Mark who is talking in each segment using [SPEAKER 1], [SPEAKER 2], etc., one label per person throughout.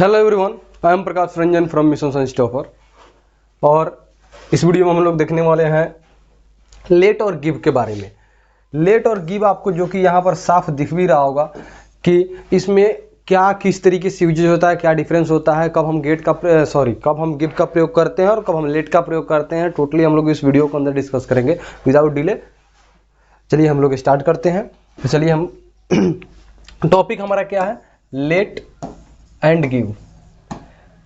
[SPEAKER 1] Hello everyone, I am Prakash Ranjan from mission science topper. और इस video में हम लोग देखने वाले हैं लेट और गिव के बारे में। लेट और गिव आपको जो कि यहाँ पर साफ दिख भी रहा होगा कि इसमें क्या किस तरीके से यूजेज होता है, क्या डिफरेंस होता है, कब हम कब हम गिव का प्रयोग करते हैं और कब हम लेट का प्रयोग करते हैं। टोटली हम लोग इस वीडियो के अंदर डिस्कस करेंगे विदाउट डिले। चलिए हम लोग स्टार्ट करते हैं। तो चलिए हम टॉपिक हमारा क्या है, लेट एंड गिव।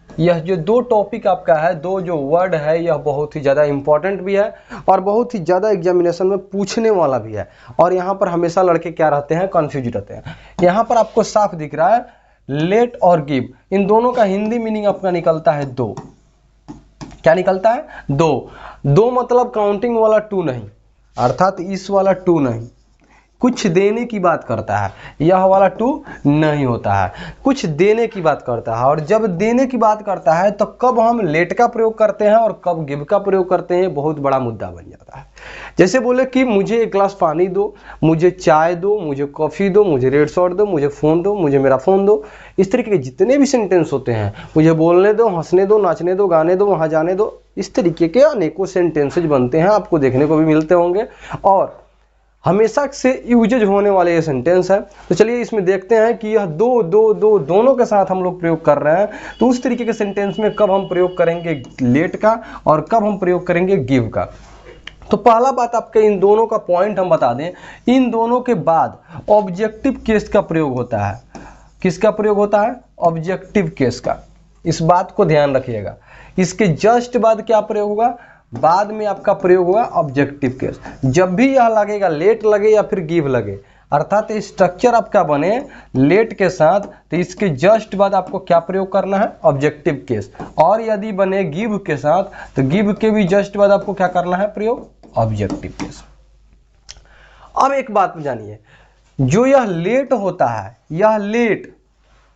[SPEAKER 1] यह जो दो टॉपिक आपका है, दो जो वर्ड है, यह बहुत ही ज़्यादा इंपॉर्टेंट भी है और बहुत ही ज़्यादा एग्जामिनेशन में पूछने वाला भी है। और यहाँ पर हमेशा लड़के क्या रहते हैं, कंफ्यूज रहते हैं। यहाँ पर आपको साफ दिख रहा है लेट और गिव, इन दोनों का हिंदी मीनिंग आपका निकलता है दो। क्या निकलता है? दो। दो मतलब काउंटिंग वाला टू नहीं, अर्थात इस वाला टू नहीं, कुछ देने की बात करता है। यह वाला टू नहीं होता है, कुछ देने की बात करता है। और जब देने की बात करता है तो कब हम लेट का प्रयोग करते हैं और कब गिव का प्रयोग करते हैं, बहुत बड़ा मुद्दा बन जाता है। जैसे बोले कि मुझे एक गिलास पानी दो, मुझे चाय दो, मुझे कॉफ़ी दो, मुझे रेड शॉट दो, मुझे फ़ोन दो, मुझे मेरा फ़ोन दो। इस तरीके के जितने भी सेंटेंस होते हैं, मुझे बोलने दो, हंसने दो, नाचने दो, गाने दो, वहाँ जाने दो, इस तरीके के अनेकों सेंटेंसेज बनते हैं, आपको देखने को भी मिलते होंगे और हमेशा से यूजेज होने वाले ये सेंटेंस है। तो चलिए इसमें देखते हैं कि यह दो दो दो दोनों के साथ हम लोग प्रयोग कर रहे हैं। तो उस तरीके के सेंटेंस में कब हम प्रयोग करेंगे लेट का और कब हम प्रयोग करेंगे गिव का। तो पहला बात आपके इन दोनों का पॉइंट हम बता दें, इन दोनों के बाद ऑब्जेक्टिव केस का प्रयोग होता है। किसका प्रयोग होता है? ऑब्जेक्टिव केस का। इस बात को ध्यान रखिएगा। इसके जस्ट बाद क्या प्रयोग होगा? बाद में आपका प्रयोग होगा ऑब्जेक्टिव केस। जब भी यह लगेगा, लेट लगे या फिर गिव लगे, अर्थात स्ट्रक्चर आपका बने लेट के साथ, तो इसके जस्ट बाद आपको क्या प्रयोग करना है? Objective case. और यदि बने गिव के साथ, तो गिव के भी जस्ट बाद आपको क्या करना है? प्रयोग ऑब्जेक्टिव केस। अब एक बात जानिए, जो यह लेट होता है, यह लेट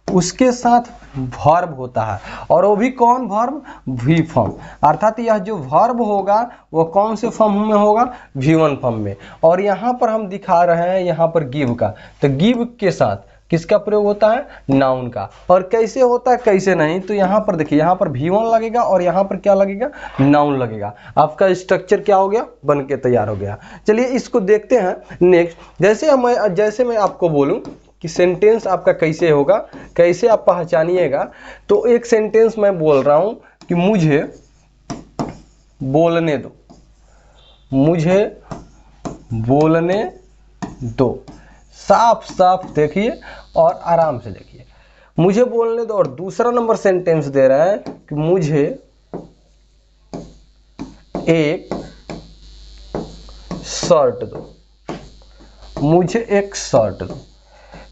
[SPEAKER 1] उसके साथ वर्ब होता है, और वो भी कौन वर्ब? We form. अर्थात यह जो वर्ब होगा वो कौन से फॉर्म में होगा? V1 फॉर्म में। और यहाँ पर हम दिखा रहे हैं यहाँ पर गिव का, तो गिव के साथ किसका प्रयोग होता है? नाउन का। और कैसे होता है कैसे नहीं, तो यहाँ पर देखिए, यहाँ पर V1 लगेगा और यहाँ पर क्या लगेगा? नाउन लगेगा। आपका स्ट्रक्चर क्या हो गया? बन के तैयार हो गया। चलिए इसको देखते हैं नेक्स्ट। जैसे मैं आपको बोलूँ कि सेंटेंस आपका कैसे होगा, कैसे आप पहचानिएगा। तो एक सेंटेंस मैं बोल रहा हूं कि मुझे बोलने दो, मुझे बोलने दो। साफ साफ देखिए और आराम से देखिए, मुझे बोलने दो। और दूसरा नंबर सेंटेंस दे रहा है कि मुझे एक शर्ट दो, मुझे एक शर्ट दो।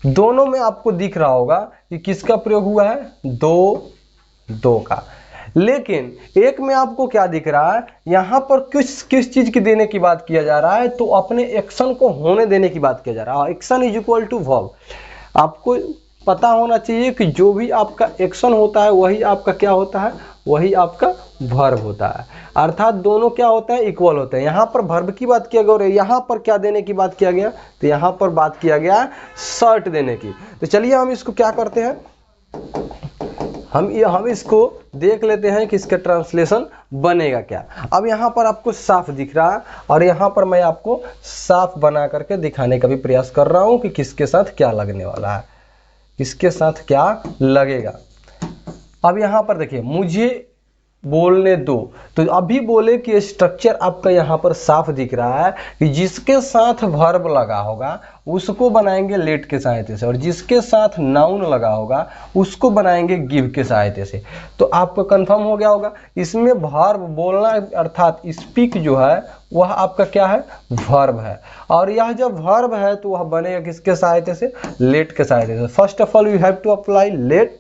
[SPEAKER 1] दोनों में आपको दिख रहा होगा कि किसका प्रयोग हुआ है? दो दो का। लेकिन एक में आपको क्या दिख रहा है? यहां पर किस चीज की देने की बात किया जा रहा है? तो अपने एक्शन को होने देने की बात किया जा रहा है। Action is equal to verb. आपको पता होना चाहिए कि जो भी आपका एक्शन होता है वही आपका क्या होता है? वही आपका वर्ब होता है। अर्थात दोनों क्या होता है? इक्वल होते हैं। यहाँ पर वर्ब की बात किया गया और यहाँ पर क्या देने की बात किया गया? तो यहाँ पर बात किया गया शर्ट देने की। तो चलिए हम इसको क्या करते हैं, हम इसको देख लेते हैं कि इसका ट्रांसलेशन बनेगा क्या। अब यहाँ पर आपको साफ दिख रहा है और यहाँ पर मैं आपको साफ बना करके दिखाने का भी प्रयास कर रहा हूँ कि किसके साथ क्या लगने वाला है, किसके साथ क्या लगेगा। अब यहाँ पर देखिए, मुझे बोलने दो, तो अभी बोले कि स्ट्रक्चर आपका यहाँ पर साफ दिख रहा है कि जिसके साथ वर्ब लगा होगा उसको बनाएंगे लेट के सहायता से, और जिसके साथ नाउन लगा होगा उसको बनाएंगे गिव के सहायता से। तो आपको कंफर्म हो गया होगा। इसमें वर्ब बोलना अर्थात स्पीक जो है वह आपका क्या है? वर्ब है। और यह जब वर्ब है तो वह बनेगा किसके सहायता से? लेट के सहायता से। First of all you have to apply let.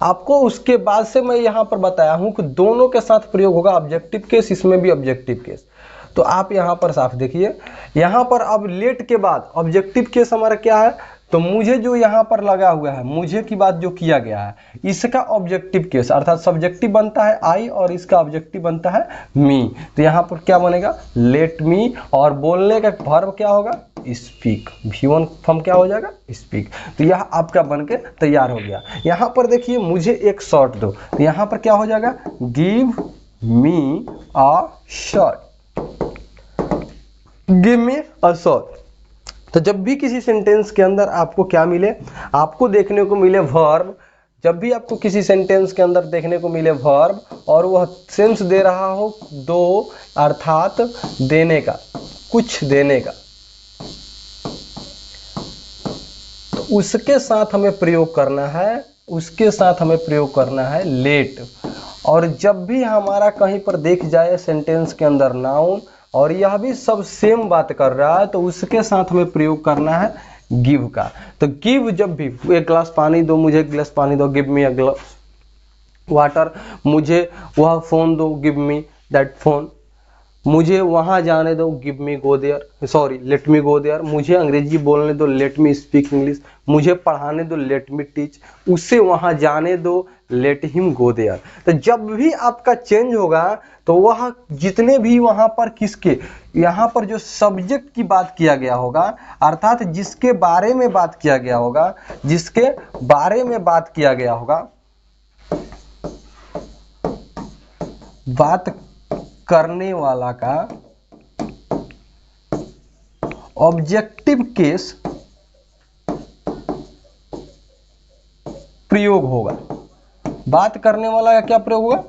[SPEAKER 1] आपको उसके बाद से मैं यहाँ पर बताया हूं कि दोनों के साथ प्रयोग होगा ऑब्जेक्टिव केस, इसमें भी ऑब्जेक्टिव केस। तो आप यहाँ पर साफ देखिए, यहाँ पर अब लेट के बाद ऑब्जेक्टिव केस हमारा क्या है? तो मुझे जो यहाँ पर लगा हुआ है, मुझे की बात जो किया गया है, इसका ऑब्जेक्टिव केस अर्थात सब्जेक्टिव बनता है आई और इसका ऑब्जेक्टिव बनता है मी। तो यहाँ पर क्या बनेगा, लेट मी, और बोलने का वर्ब क्या होगा, स्पीक। V1 फॉर्म क्या हो जाएगा, स्पीक। तो यह आपका बनके तैयार हो गया। यहाँ पर देखिए मुझे एक शॉट दो, तो यहाँ पर क्या हो जाएगा, give me a shot, give me a shot. तो जब भी किसी सेंटेंस के अंदर आपको क्या मिले, आपको देखने को मिले वर्ब, जब भी आपको किसी सेंटेंस के अंदर देखने को मिले वर्ब और वह सेंस दे रहा हो दो, अर्थात देने का, कुछ देने का, तो उसके साथ हमें प्रयोग करना है, उसके साथ हमें प्रयोग करना है लेट। और जब भी हमारा कहीं पर देख जाए सेंटेंस के अंदर नाउन और यह भी सब सेम बात कर रहा है, तो उसके साथ हमें प्रयोग करना है गिव का। तो गिव, जब भी एक गिलास पानी दो, मुझे एक गिलास पानी दो, give me a glass water, मुझे वह फोन दो, गिव मी दैट फोन, मुझे वहां जाने दो, give me go there, sorry let me go there, मुझे अंग्रेजी बोलने दो, लेट मी स्पीक इंग्लिश, मुझे पढ़ाने दो, लेट मी टीच, उसे वहां जाने दो, लेट हिम गो देयर। तो जब भी आपका चेंज होगा तो वह जितने भी वहां पर किसके, यहाँ पर जो सब्जेक्ट की बात किया गया होगा, अर्थात जिसके बारे में बात किया गया होगा, जिसके बारे में बात किया गया होगा, बात करने वाला का ऑब्जेक्टिव केस प्रयोग होगा। बात करने वाला का क्या प्रयोग होगा,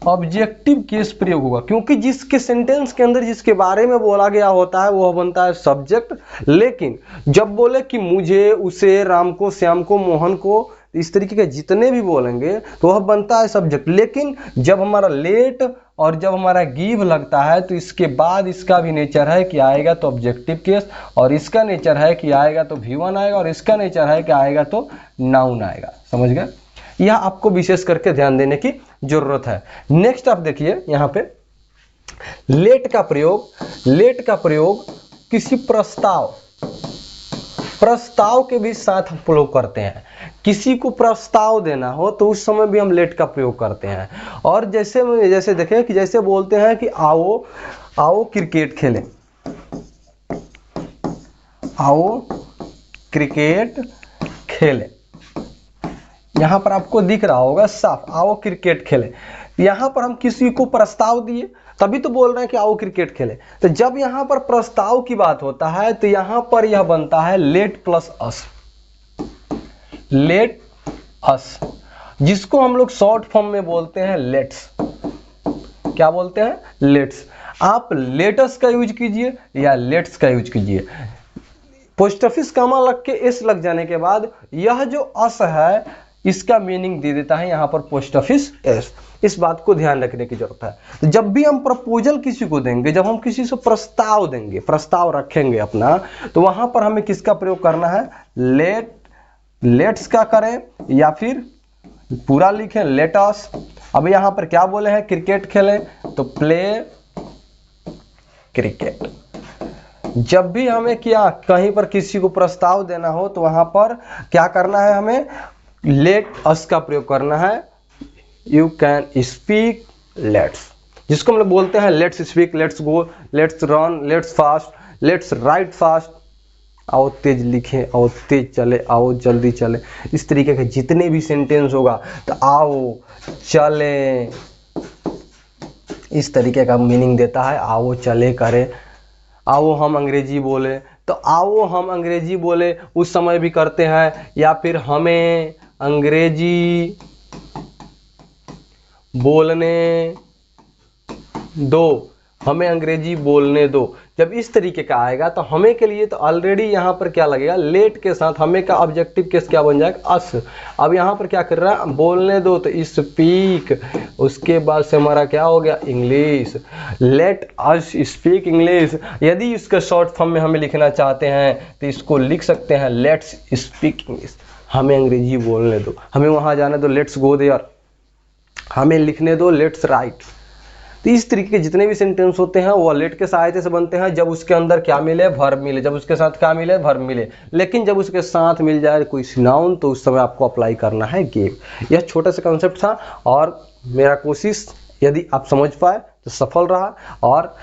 [SPEAKER 1] ऑब्जेक्टिव केस प्रयोग होगा, क्योंकि जिसके सेंटेंस के अंदर जिसके बारे में बोला गया होता है वह बनता है सब्जेक्ट। लेकिन जब बोले कि मुझे, उसे, राम को, श्याम को, मोहन को, इस तरीके के जितने भी बोलेंगे तो वह बनता है सब्जेक्ट। लेकिन जब हमारा लेट और जब हमारा गिव लगता है तो इसके बाद इसका भी नेचर है कि आएगा तो ऑब्जेक्टिव केस, और इसका नेचर है कि आएगा तो V1 आएगा, और इसका नेचर है कि आएगा तो नाउन आएगा। समझ गए, यह आपको विशेष करके ध्यान देने की जरूरत है। नेक्स्ट आप देखिए यहाँ पे लेट का प्रयोग, लेट का प्रयोग किसी प्रस्ताव के भी साथ हम प्रयोग करते हैं। किसी को प्रस्ताव देना हो तो उस समय भी हम लेट का प्रयोग करते हैं। और जैसे देखें कि जैसे बोलते हैं कि आओ आओ क्रिकेट खेलें, आओ क्रिकेट खेलें, यहां पर आपको दिख रहा होगा साफ, आओ क्रिकेट खेलें। यहां पर हम किसी को प्रस्ताव दिए तभी तो बोल रहे हैं कि आओ क्रिकेट खेलें। तो जब यहां पर प्रस्ताव की बात होता है तो यहां पर यह बनता है लेट प्लस अस, लेट अस, जिसको हम लोग शॉर्ट फॉर्म में बोलते हैं लेट्स। क्या बोलते हैं, लेट्स। आप लेटस का यूज कीजिए या लेट्स का यूज कीजिए, पोस्ट ऑफिस कामा लग के एस लग जाने के बाद यह जो अस है इसका मीनिंग दे देता है यहां पर पोस्ट ऑफिस एस। इस बात को ध्यान रखने की जरूरत है। तो जब भी हम प्रपोजल किसी को देंगे, जब हम किसी से प्रस्ताव देंगे, प्रस्ताव रखेंगे अपना, तो वहां पर हमें किसका प्रयोग करना है, लेट्स का करें या फिर पूरा लिखें लेट अस। अब यहां पर क्या बोले हैं, क्रिकेट खेलें तो प्ले क्रिकेट। जब भी हमें क्या कहीं पर किसी को प्रस्ताव देना हो तो वहां पर क्या करना है, हमें लेट अस का प्रयोग करना है। यू कैन स्पीक लेट्स, जिसको हम लोग बोलते हैं let's speak, let's go, let's run, let's fast, let's write fast, आओ तेज लिखें, आओ तेज चले, आओ जल्दी चले। इस तरीके के जितने भी सेंटेंस होगा तो आओ चले, इस तरीके का मीनिंग देता है। आओ चले करें, आओ हम अंग्रेजी बोले, तो आओ हम अंग्रेजी बोले उस समय भी करते हैं, या फिर हमें अंग्रेजी बोलने दो, हमें अंग्रेजी बोलने दो। जब इस तरीके का आएगा तो हमें के लिए तो ऑलरेडी यहाँ पर क्या लगेगा, लेट के साथ हमें का ऑब्जेक्टिव केस क्या बन जाएगा, अस। अब यहाँ पर क्या कर रहा है, बोलने दो तो स्पीक, उसके बाद से हमारा क्या हो गया, English, let us speak English. यदि इसका शॉर्ट फॉर्म में हमें लिखना चाहते हैं तो इसको लिख सकते हैं लेट्स स्पीक इंग्लिश, हमें अंग्रेजी बोलने दो, हमें वहाँ जाने दो, लेट्स गो देयर, हमें लिखने दो, लेट्स राइट। तो इस तरीके के जितने भी सेंटेंस होते हैं वो लेट के सहायता से बनते हैं। जब उसके अंदर क्या मिले, वर्ब मिले, जब उसके साथ क्या मिले, वर्ब मिले। लेकिन जब उसके साथ मिल जाए कोई नाउन तो उस समय आपको अप्लाई करना है गेव। यह छोटा सा कंसेप्ट था और मेरा कोशिश यदि आप समझ पाए तो सफल रहा। और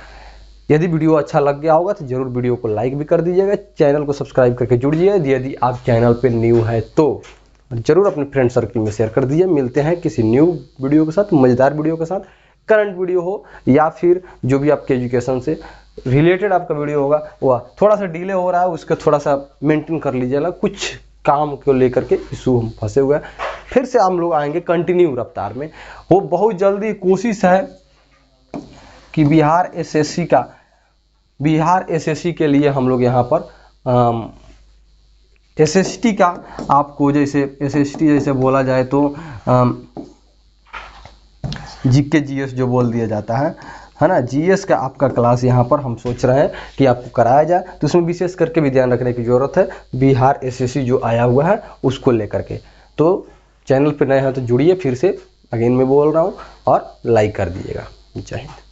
[SPEAKER 1] यदि वीडियो अच्छा लग गया होगा तो जरूर वीडियो को लाइक भी कर दीजिएगा, चैनल को सब्सक्राइब करके जुड़िए। यदि आप चैनल पे न्यू है तो जरूर अपने फ्रेंड सर्कल में शेयर कर दीजिए। मिलते हैं किसी न्यू वीडियो के साथ, मजेदार वीडियो के साथ। करंट वीडियो हो या फिर जो भी आपके एजुकेशन से रिलेटेड आपका वीडियो होगा, वह थोड़ा सा डिले हो रहा है, उसका थोड़ा सा मेंटेन कर लीजिएगा। कुछ काम को लेकर के इशू हम फंसे हुए हैं। फिर से हम लोग आएंगे कंटिन्यू रफ्तार में। वो बहुत जल्दी कोशिश है कि बिहार एसएससी के लिए हम लोग यहाँ पर एसएसटी का आपको जैसे एसएसटी जैसे बोला जाए तो जीके जीएस जो बोल दिया जाता है ना, जीएस का आपका क्लास यहाँ पर हम सोच रहे हैं कि आपको कराया जाए। तो उसमें विशेष करके भी ध्यान रखने की जरूरत है, बिहार एसएससी जो आया हुआ है उसको लेकर के। तो चैनल पर नए हैं तो जुड़िए, फिर से अगेन मैं बोल रहा हूँ, और लाइक कर दीजिएगा। जय हिंद।